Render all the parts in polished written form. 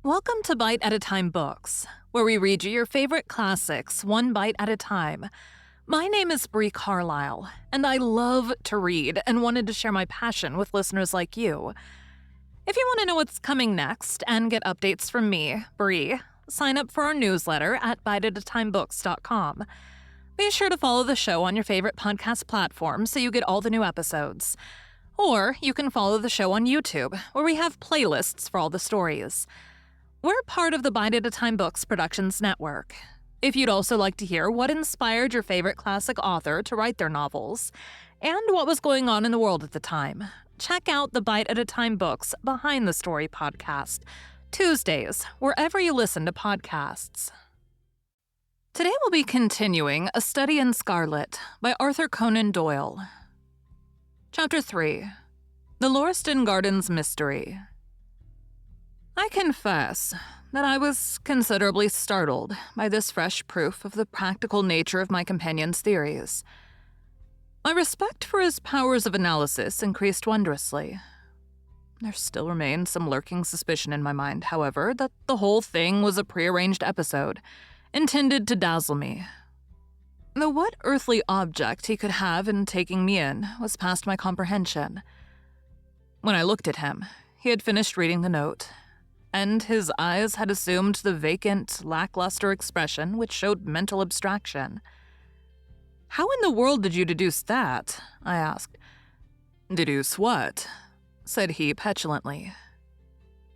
Welcome to Bite at a Time Books, where we read you your favorite classics one bite at a time. My name is Bree Carlile, and I love to read and wanted to share my passion with listeners like you. If you want to know what's coming next and get updates from me, Bree, sign up for our newsletter at biteatatimebooks.com. Be sure to follow the show on your favorite podcast platform so you get all the new episodes. Or you can follow the show on YouTube, where we have playlists for all the stories. We're part of the Bite at a Time Books Productions Network. If you'd also like to hear what inspired your favorite classic author to write their novels, and what was going on in the world at the time, check out the Bite at a Time Books Behind the Story podcast, Tuesdays, wherever you listen to podcasts. Today we'll be continuing A Study in Scarlet by Arthur Conan Doyle. Chapter 3. The Lauriston Gardens Mystery. I confess that I was considerably startled by this fresh proof of the practical nature of my companion's theories. My respect for his powers of analysis increased wondrously. There still remained some lurking suspicion in my mind, however, that the whole thing was a prearranged episode, intended to dazzle me. Though what earthly object he could have in taking me in was past my comprehension. When I looked at him, he had finished reading the note, and his eyes had assumed the vacant, lackluster expression which showed mental abstraction. "How in the world did you deduce that?" I asked. "Deduce what?" said he petulantly.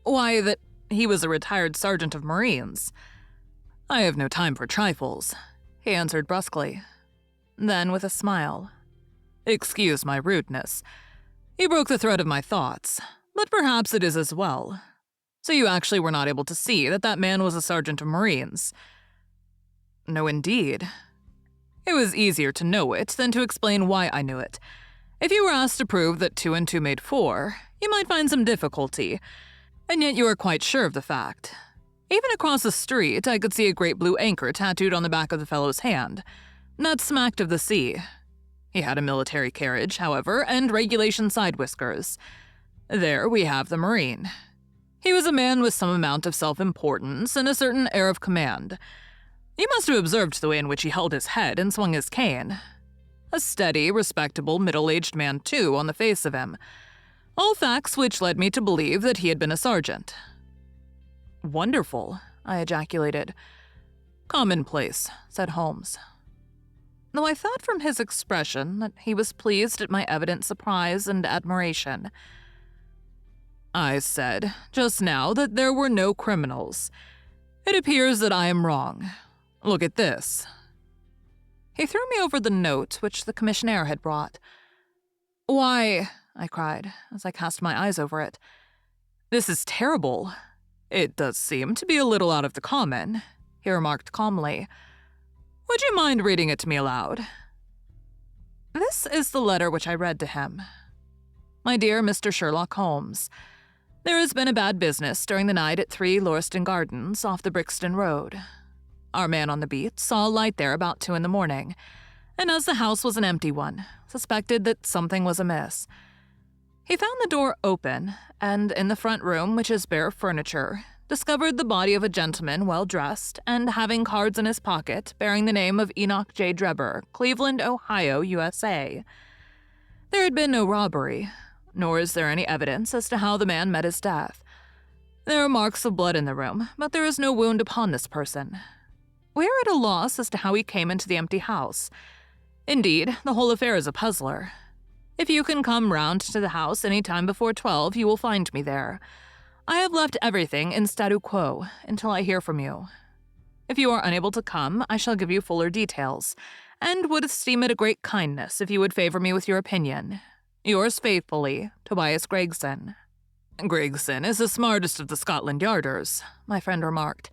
"Why, that he was a retired sergeant of Marines." "I have no time for trifles," he answered brusquely. Then, with a smile, "Excuse my rudeness. You broke the thread of my thoughts, but perhaps it is as well. So you actually were not able to see that that man was a sergeant of Marines?" "No, indeed. It was easier to know it than to explain why I knew it. If you were asked to prove that 2 and 2 made 4, you might find some difficulty, and yet you are quite sure of the fact. Even across the street, I could see a great blue anchor tattooed on the back of the fellow's hand. That smacked of the sea. He had a military carriage, however, and regulation side whiskers. There we have the Marine. He was a man with some amount of self-importance and a certain air of command. You must have observed the way in which he held his head and swung his cane. A steady, respectable, middle-aged man, too, on the face of him. All facts which led me to believe that he had been a sergeant." "Wonderful," I ejaculated. "Commonplace," said Holmes. Though I thought from his expression that he was pleased at my evident surprise and admiration. "I said just now that there were no criminals. It appears that I am wrong. Look at this." He threw me over the note which the commissionaire had brought. "Why," I cried, as I cast my eyes over it, "this is terrible." "It does seem to be a little out of the common," he remarked calmly. "Would you mind reading it to me aloud?" This is the letter which I read to him. "My dear Mr. Sherlock Holmes, there has been a bad business during the night at 3 Lauriston Gardens off the Brixton Road. Our man on the beat saw a light there about 2 in the morning, and as the house was an empty one, suspected that something was amiss. He found the door open, and in the front room, which is bare of furniture, discovered the body of a gentleman well dressed and having cards in his pocket bearing the name of Enoch J. Drebber, Cleveland, Ohio, USA. There had been no robbery, nor is there any evidence as to how the man met his death. There are marks of blood in the room, but there is no wound upon this person. We are at a loss as to how he came into the empty house. Indeed, the whole affair is a puzzler. If you can come round to the house any time before 12, you will find me there. I have left everything in statu quo until I hear from you. If you are unable to come, I shall give you fuller details, and would esteem it a great kindness if you would favor me with your opinion. Yours faithfully, Tobias Gregson." "Gregson is the smartest of the Scotland Yarders," my friend remarked.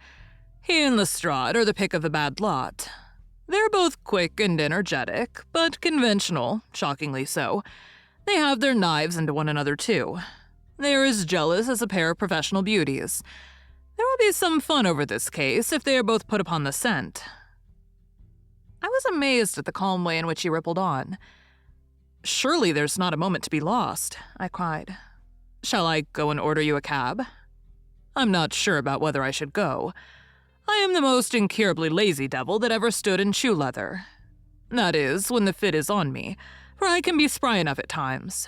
"He and Lestrade are the pick of the bad lot. They're both quick and energetic, but conventional, shockingly so. They have their knives into one another, too. They are as jealous as a pair of professional beauties. There will be some fun over this case if they are both put upon the scent." I was amazed at the calm way in which he rippled on. "Surely there's not a moment to be lost," I cried. "Shall I go and order you a cab?" I'm not sure about whether I should go. I am the most incurably lazy devil that ever stood in shoe leather. That is, when the fit is on me, for I can be spry enough at times.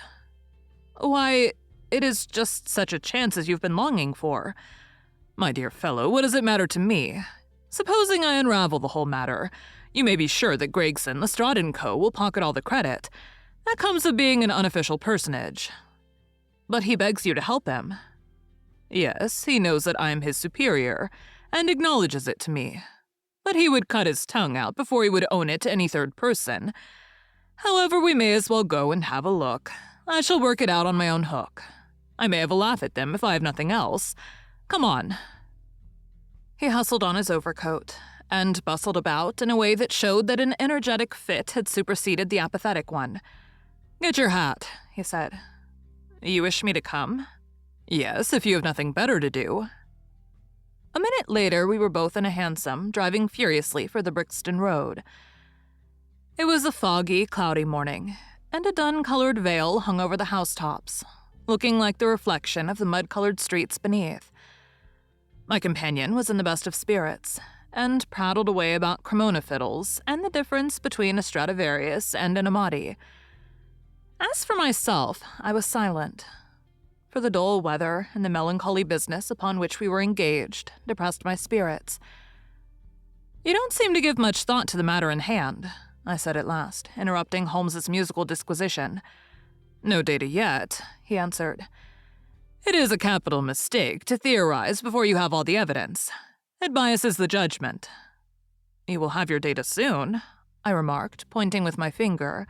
Why, it is just such a chance as you've been longing for. My dear fellow, what does it matter to me? Supposing I unravel the whole matter, you may be sure that Gregson, Lestrade & Co. will pocket all the credit. That comes of being an unofficial personage. But he begs you to help him. Yes, he knows that I am his superior, and acknowledges it to me. But he would cut his tongue out before he would own it to any third person. However, we may as well go and have a look. I shall work it out on my own hook. I may have a laugh at them if I have nothing else. Come on. He hustled on his overcoat and bustled about in a way that showed that an energetic fit had superseded the apathetic one. Get your hat, he said. You wish me to come? Yes, if you have nothing better to do. A minute later, we were both in a hansom, driving furiously for the Brixton Road. It was a foggy, cloudy morning, and a dun-colored veil hung over the housetops, looking like the reflection of the mud-colored streets beneath. My companion was in the best of spirits, and prattled away about Cremona fiddles and the difference between a Stradivarius and an Amati. As for myself, I was silent, for the dull weather and the melancholy business upon which we were engaged depressed my spirits. You don't seem to give much thought to the matter in hand, I said at last, interrupting Holmes's musical disquisition. No data yet, he answered. It is a capital mistake to theorize before you have all the evidence. It biases the judgment. You will have your data soon, I remarked, pointing with my finger.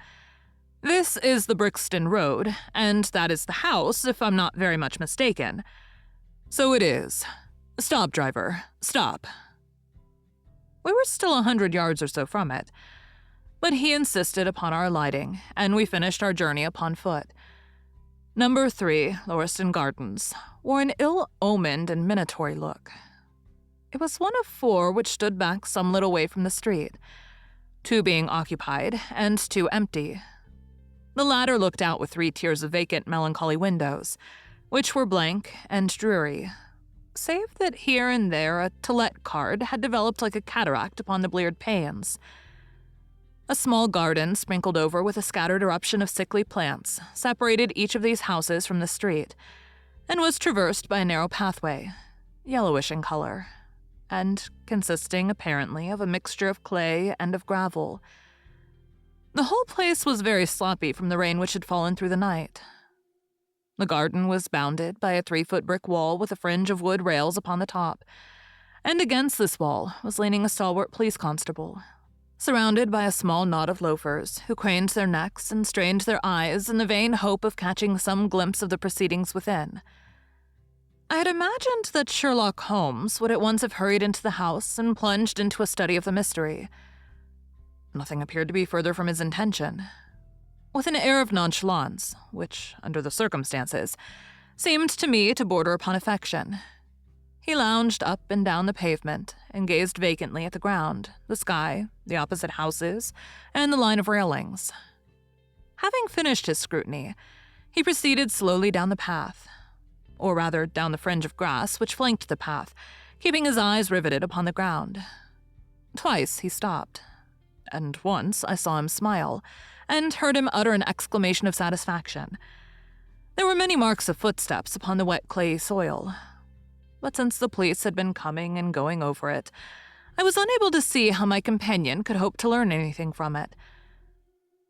This is the Brixton Road, and that is the house, if I'm not very much mistaken. So it is. Stop, driver. Stop. We were still 100 yards or so from it, but he insisted upon our alighting, and we finished our journey upon foot. Number 3, Lauriston Gardens, wore an ill-omened and minatory look. It was one of 4 which stood back some little way from the street, 2 being occupied and 2 empty. The latter looked out with 3 tiers of vacant, melancholy windows, which were blank and dreary, save that here and there a to let card had developed like a cataract upon the bleared panes. A small garden, sprinkled over with a scattered eruption of sickly plants, separated each of these houses from the street, and was traversed by a narrow pathway, yellowish in color, and consisting, apparently, of a mixture of clay and of gravel. The whole place was very sloppy from the rain which had fallen through the night. The garden was bounded by a 3-foot brick wall with a fringe of wood rails upon the top, and against this wall was leaning a stalwart police constable, surrounded by a small knot of loafers who craned their necks and strained their eyes in the vain hope of catching some glimpse of the proceedings within. I had imagined that Sherlock Holmes would at once have hurried into the house and plunged into a study of the mystery. Nothing appeared to be further from his intention. With an air of nonchalance, which, under the circumstances, seemed to me to border upon affection, he lounged up and down the pavement and gazed vacantly at the ground, the sky, the opposite houses, and the line of railings. Having finished his scrutiny, he proceeded slowly down the path, or rather down the fringe of grass which flanked the path, keeping his eyes riveted upon the ground. Twice he stopped, and once I saw him smile, and heard him utter an exclamation of satisfaction. There were many marks of footsteps upon the wet clayey soil, but since the police had been coming and going over it, I was unable to see how my companion could hope to learn anything from it.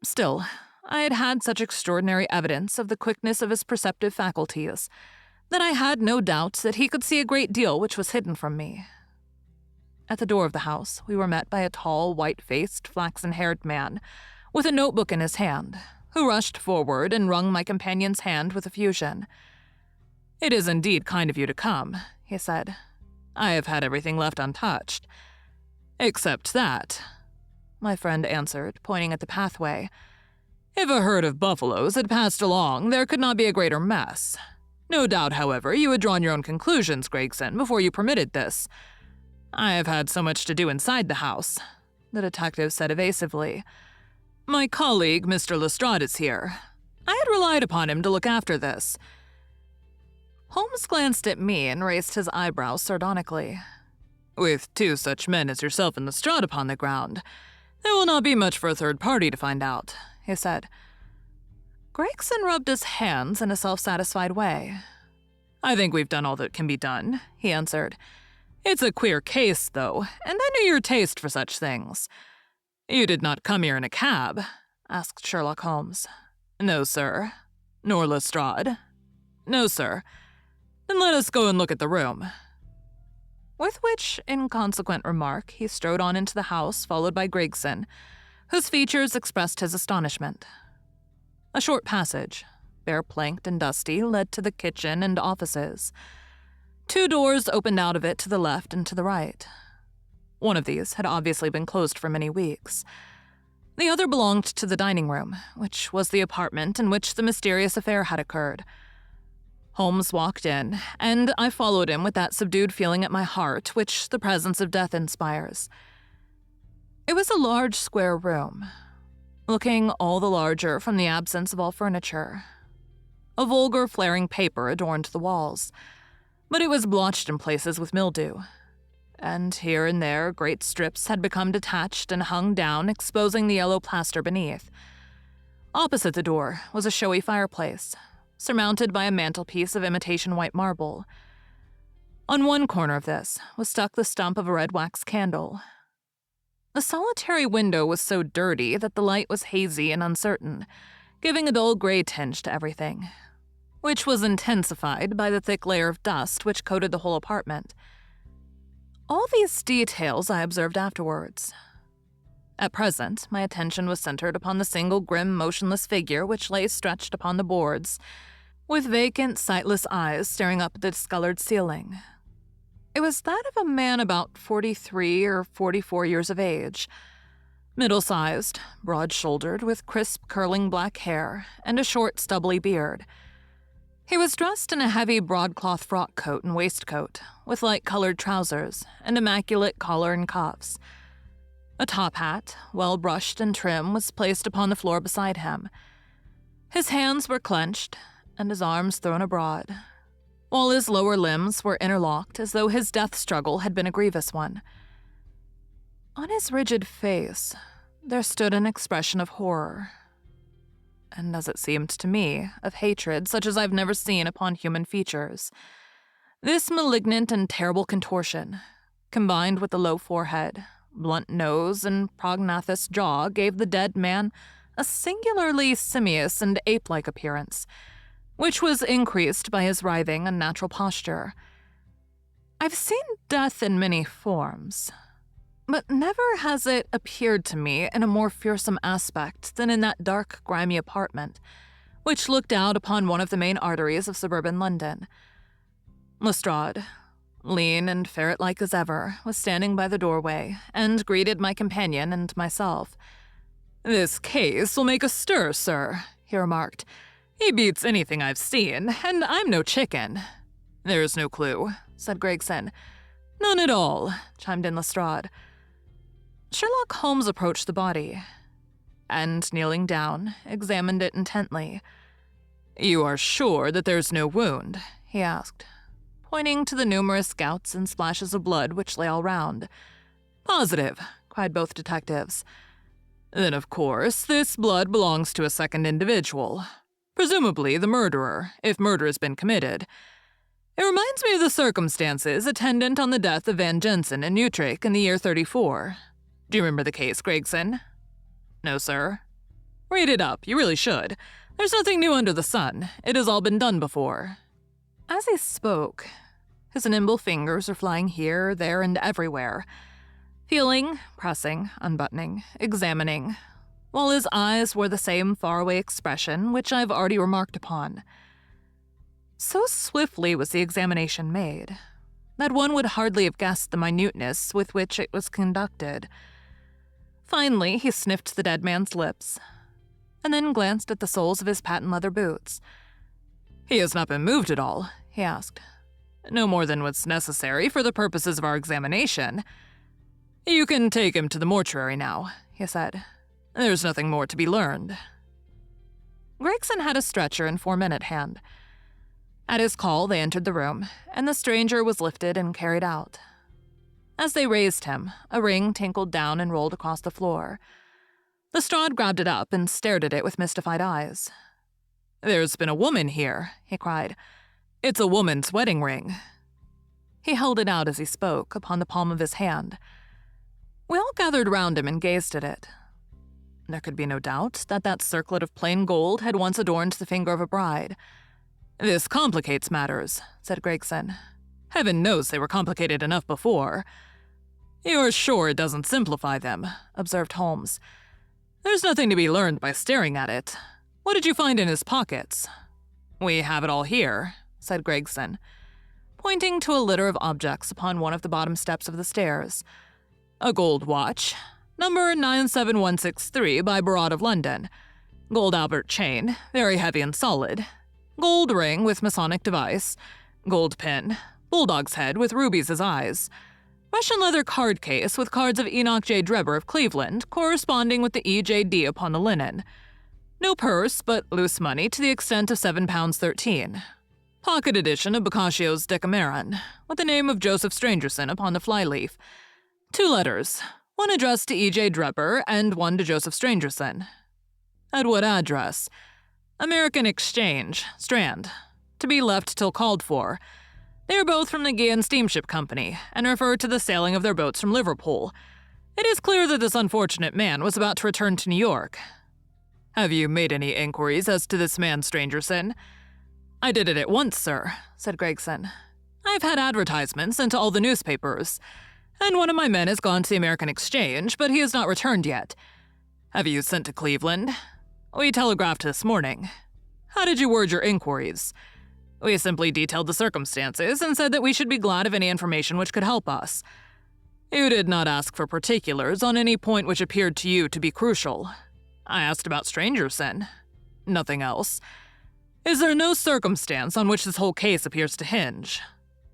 Still, I had had such extraordinary evidence of the quickness of his perceptive faculties that I had no doubt that he could see a great deal which was hidden from me. At the door of the house, we were met by a tall, white-faced, flaxen-haired man with a notebook in his hand, who rushed forward and wrung my companion's hand with effusion. "It is indeed kind of you to come," he said. "I have had everything left untouched." "Except that," my friend answered, pointing at the pathway. "If a herd of buffaloes had passed along, there could not be a greater mess. No doubt, however, you had drawn your own conclusions, Gregson, before you permitted this. I have had so much to do inside the house," the detective said evasively. "My colleague, Mr. Lestrade, is here. I had relied upon him to look after this." Holmes glanced at me and raised his eyebrows sardonically. "With two such men as yourself and Lestrade upon the ground, there will not be much for a third party to find out," he said. Gregson rubbed his hands in a self-satisfied way. "I think we've done all that can be done," he answered. "It's a queer case, though, and I knew your taste for such things." "You did not come here in a cab?" asked Sherlock Holmes. "No, sir." "Nor Lestrade?" "No, sir." "Then let us go and look at the room." With which inconsequent remark, he strode on into the house, followed by Gregson, whose features expressed his astonishment. A short passage, bare-planked and dusty, led to the kitchen and offices. 2 doors opened out of it to the left and to the right. One of these had obviously been closed for many weeks. The other belonged to the dining room, which was the apartment in which the mysterious affair had occurred. Holmes walked in, and I followed him with that subdued feeling at my heart which the presence of death inspires. It was a large square room, looking all the larger from the absence of all furniture. A vulgar flaring paper adorned the walls, but it was blotched in places with mildew, and here and there great strips had become detached and hung down, exposing the yellow plaster beneath. Opposite the door was a showy fireplace, surmounted by a mantelpiece of imitation white marble. On one corner of this was stuck the stump of a red wax candle. The solitary window was so dirty that the light was hazy and uncertain, giving a dull gray tinge to everything, which was intensified by the thick layer of dust which coated the whole apartment. All these details I observed afterwards. At present, my attention was centered upon the single grim, motionless figure which lay stretched upon the boards, with vacant, sightless eyes staring up at the discolored ceiling. It was that of a man about 43 or 44 years of age, middle-sized, broad-shouldered, with crisp, curling black hair and a short, stubbly beard. He was dressed in a heavy broadcloth frock coat and waistcoat, with light-colored trousers and immaculate collar and cuffs. A top hat, well-brushed and trim, was placed upon the floor beside him. His hands were clenched and his arms thrown abroad, while his lower limbs were interlocked as though his death struggle had been a grievous one. On his rigid face, there stood an expression of horror, and as it seemed to me, of hatred such as I've never seen upon human features. This malignant and terrible contortion, combined with the low forehead, blunt nose, and prognathous jaw, gave the dead man a singularly simious and ape-like appearance, which was increased by his writhing, unnatural posture. I've seen death in many forms, but never has it appeared to me in a more fearsome aspect than in that dark, grimy apartment, which looked out upon one of the main arteries of suburban London. Lestrade, lean and ferret-like as ever, was standing by the doorway and greeted my companion and myself. "This case will make a stir, sir," he remarked. "He beats anything I've seen, and I'm no chicken." "There's no clue," said Gregson. "None at all," chimed in Lestrade. Sherlock Holmes approached the body, and, kneeling down, examined it intently. "You are sure that there's no wound?" he asked, pointing to the numerous gouts and splashes of blood which lay all round. "Positive," cried both detectives. "Then, of course, this blood belongs to a second individual, presumably the murderer, if murder has been committed. It reminds me of the circumstances attendant on the death of Van Jensen in Utrecht in the year 34. Do you remember the case, Gregson?" "No, sir." "Read it up, you really should. There's nothing new under the sun. It has all been done before." As he spoke, his nimble fingers were flying here, there, and everywhere, feeling, pressing, unbuttoning, examining, while his eyes wore the same faraway expression which I've already remarked upon. So swiftly was the examination made that one would hardly have guessed the minuteness with which it was conducted. Finally, he sniffed the dead man's lips, and then glanced at the soles of his patent leather boots. "He has not been moved at all?" he asked. "No more than was necessary for the purposes of our examination. You can take him to the mortuary now," he said. "There's nothing more to be learned." Gregson had a stretcher and 4-minute hand. At his call, they entered the room, and the stranger was lifted and carried out. As they raised him, a ring tinkled down and rolled across the floor. Lestrade grabbed it up and stared at it with mystified eyes. "There's been a woman here," he cried. "It's a woman's wedding ring." He held it out as he spoke, upon the palm of his hand. We all gathered round him and gazed at it. There could be no doubt that that circlet of plain gold had once adorned the finger of a bride. "This complicates matters," said Gregson. "Heaven knows they were complicated enough before." "You're sure it doesn't simplify them," observed Holmes. "There's nothing to be learned by staring at it. What did you find in his pockets?" "We have it all here," said Gregson, pointing to a litter of objects upon one of the bottom steps of the stairs. "A gold watch, number 97163 by Barad of London. Gold Albert chain, very heavy and solid. Gold ring with Masonic device. Gold pin. Bulldog's head with rubies as eyes. Russian leather card case with cards of Enoch J. Drebber of Cleveland, corresponding with the EJD upon the linen. No purse, but loose money to the extent of £7.13. Pocket edition of Boccaccio's Decameron, with the name of Joseph Strangerson upon the flyleaf. 2 letters, one addressed to E.J. Drebber and one to Joseph Strangerson. At what address? American Exchange, Strand. To be left till called for. They are both from the Guian Steamship Company, and refer to the sailing of their boats from Liverpool. It is clear that this unfortunate man was about to return to New York. Have you made any inquiries as to this man, Strangerson? I did it at once, sir, said Gregson. I've had advertisements sent to all the newspapers, and one of my men has gone to the American Exchange, but he has not returned yet. Have you sent to Cleveland? We telegraphed this morning. How did you word your inquiries? We simply detailed the circumstances and said that we should be glad of any information which could help us. You did not ask for particulars on any point which appeared to you to be crucial. I asked about Strangerson. Nothing else. Is there no circumstance on which this whole case appears to hinge?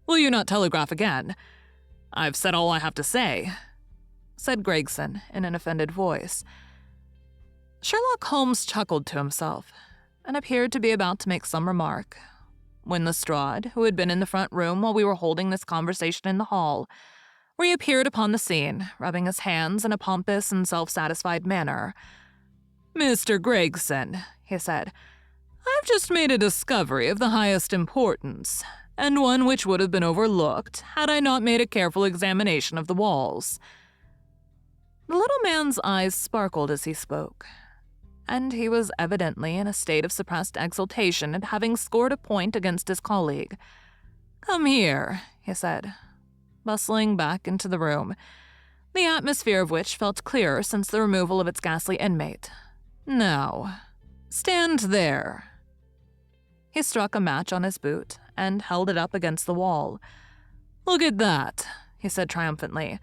Will you not telegraph again? I've said all I have to say, said Gregson in an offended voice. Sherlock Holmes chuckled to himself and appeared to be about to make some remark, when Lestrade, who had been in the front room while we were holding this conversation in the hall, reappeared upon the scene, rubbing his hands in a pompous and self-satisfied manner. Mr. Gregson, he said, I've just made a discovery of the highest importance, and one which would have been overlooked had I not made a careful examination of the walls. The little man's eyes sparkled as he spoke, and he was evidently in a state of suppressed exultation at having scored a point against his colleague. Come here, he said, bustling back into the room, the atmosphere of which felt clearer since the removal of its ghastly inmate. Now, stand there. He struck a match on his boot and held it up against the wall. Look at that, he said triumphantly.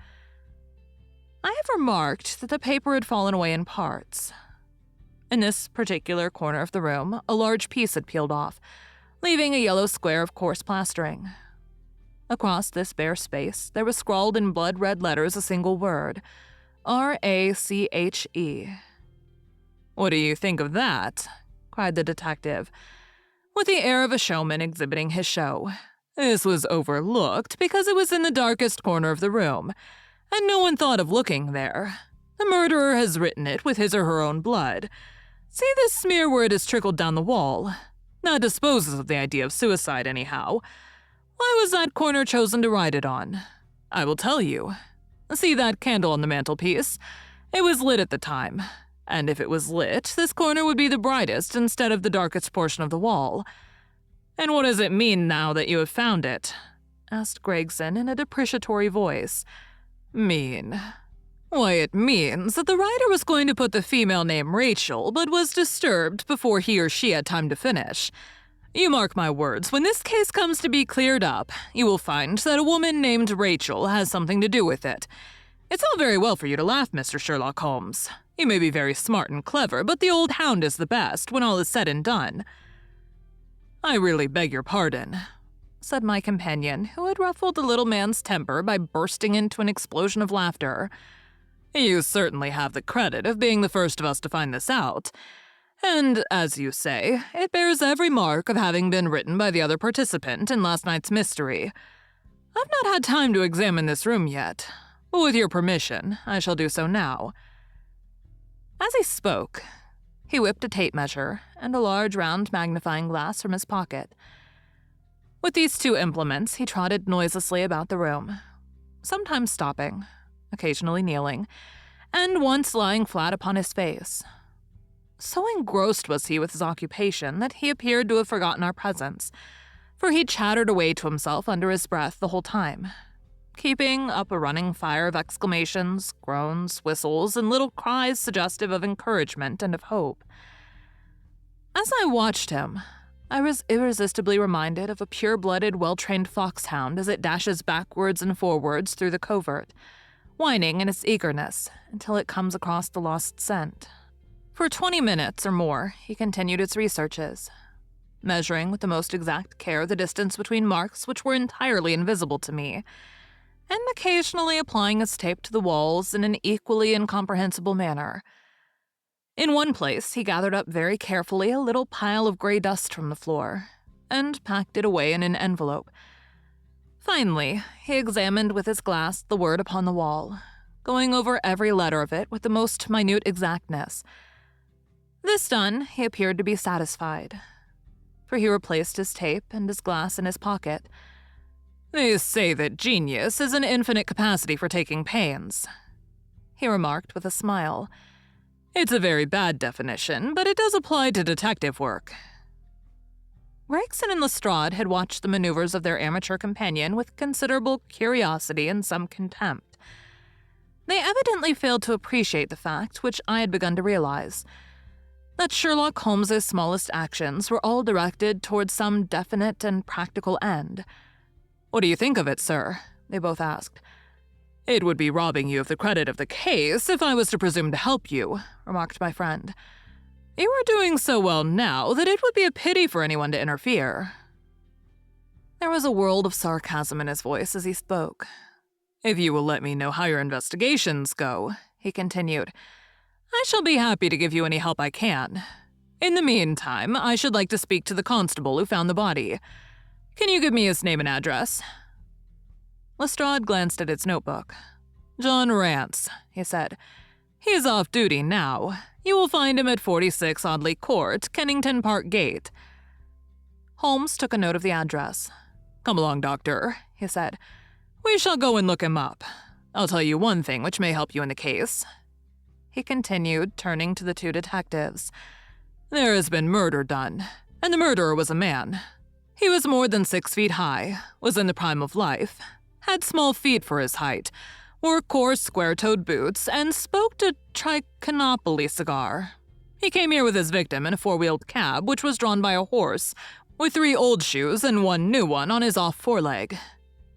I have remarked that the paper had fallen away in parts. In this particular corner of the room, a large piece had peeled off, leaving a yellow square of coarse plastering. Across this bare space, there was scrawled in blood-red letters a single word, R-A-C-H-E. What do you think of that? Cried the detective, with the air of a showman exhibiting his show. This was overlooked because it was in the darkest corner of the room, and no one thought of looking there. The murderer has written it with his or her own blood. See this smear where it has trickled down the wall? That disposes of the idea of suicide anyhow. Why was that corner chosen to write it on? I will tell you. See that candle on the mantelpiece? It was lit at the time. And if it was lit, this corner would be the brightest instead of the darkest portion of the wall. And what does it mean now that you have found it? Asked Gregson in a depreciatory voice. Mean? Why, it means that the writer was going to put the female name Rachel, but was disturbed before he or she had time to finish. You mark my words, when this case comes to be cleared up, you will find that a woman named Rachel has something to do with it. It's all very well for you to laugh, Mr. Sherlock Holmes. You may be very smart and clever, but the old hound is the best when all is said and done. I really beg your pardon, said my companion, who had ruffled the little man's temper by bursting into an explosion of laughter. You certainly have the credit of being the first of us to find this out. And, as you say, it bears every mark of having been written by the other participant in last night's mystery. I've not had time to examine this room yet, but with your permission, I shall do so now." As he spoke, he whipped a tape measure and a large round magnifying glass from his pocket. With these two implements, he trotted noiselessly about the room, sometimes stopping, occasionally kneeling, and once lying flat upon his face. So engrossed was he with his occupation that he appeared to have forgotten our presence, for he chattered away to himself under his breath the whole time, keeping up a running fire of exclamations, groans, whistles, and little cries suggestive of encouragement and of hope. As I watched him, I was irresistibly reminded of a pure-blooded, well-trained foxhound as it dashes backwards and forwards through the covert, whining in its eagerness until it comes across the lost scent. For 20 minutes or more, he continued its researches, measuring with the most exact care the distance between marks which were entirely invisible to me, and occasionally applying his tape to the walls in an equally incomprehensible manner. In one place, he gathered up very carefully a little pile of gray dust from the floor, and packed it away in an envelope. Finally, he examined with his glass the word upon the wall, going over every letter of it with the most minute exactness. This done, he appeared to be satisfied, for he replaced his tape and his glass in his pocket. "They say that genius is an infinite capacity for taking pains," he remarked with a smile. "It's a very bad definition, but it does apply to detective work." Gregson and Lestrade had watched the maneuvers of their amateur companion with considerable curiosity and some contempt. They evidently failed to appreciate the fact, which I had begun to realize, that Sherlock Holmes's smallest actions were all directed towards some definite and practical end. "What do you think of it, sir?" they both asked. "It would be robbing you of the credit of the case if I was to presume to help you," remarked my friend. "You are doing so well now that it would be a pity for anyone to interfere." There was a world of sarcasm in his voice as he spoke. "If you will let me know how your investigations go," he continued, "I shall be happy to give you any help I can. In the meantime, I should like to speak to the constable who found the body. Can you give me his name and address?" Lestrade glanced at his notebook. "John Rance," he said. "He is off duty now. You will find him at 46 Audley Court, Kennington Park Gate." Holmes took a note of the address. "Come along, Doctor," he said. "We shall go and look him up. I'll tell you one thing which may help you in the case," he continued, turning to the two detectives. "There has been murder done, and the murderer was a man. He was more than 6 feet high, was in the prime of life, had small feet for his height, wore coarse square-toed boots, and smoked a trichinopoly cigar. He came here with his victim in a 4-wheeled cab which was drawn by a horse, with 3 old shoes and 1 new one on his off foreleg.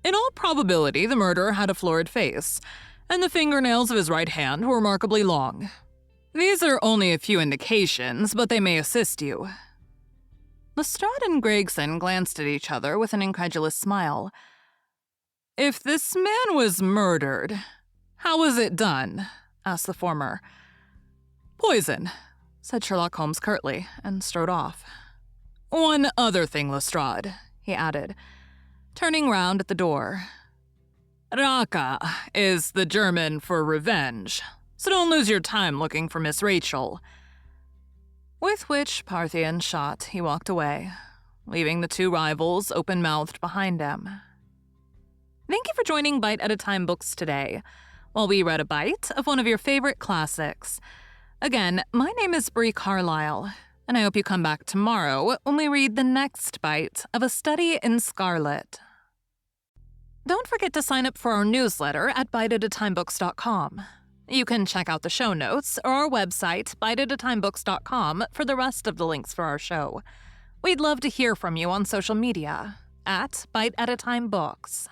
In all probability, the murderer had a florid face, and the fingernails of his right hand were remarkably long. These are only a few indications, but they may assist you." Lestrade and Gregson glanced at each other with an incredulous smile. "If this man was murdered, how was it done?" asked the former. "Poison," said Sherlock Holmes curtly, and strode off. "One other thing, Lestrade," he added, turning round at the door. "Rache is the German for revenge, so don't lose your time looking for Miss Rachel." With which Parthian shot he walked away, leaving the two rivals open-mouthed behind him. Thank you for joining Bite at a Time Books today, while we read a bite of one of your favorite classics. Again, my name is Bree Carlile, and I hope you come back tomorrow when we read the next bite of A Study in Scarlet. Don't forget to sign up for our newsletter at biteatatimebooks.com. You can check out the show notes or our website, biteatatimebooks.com, for the rest of the links for our show. We'd love to hear from you on social media at Bite at a Time Books.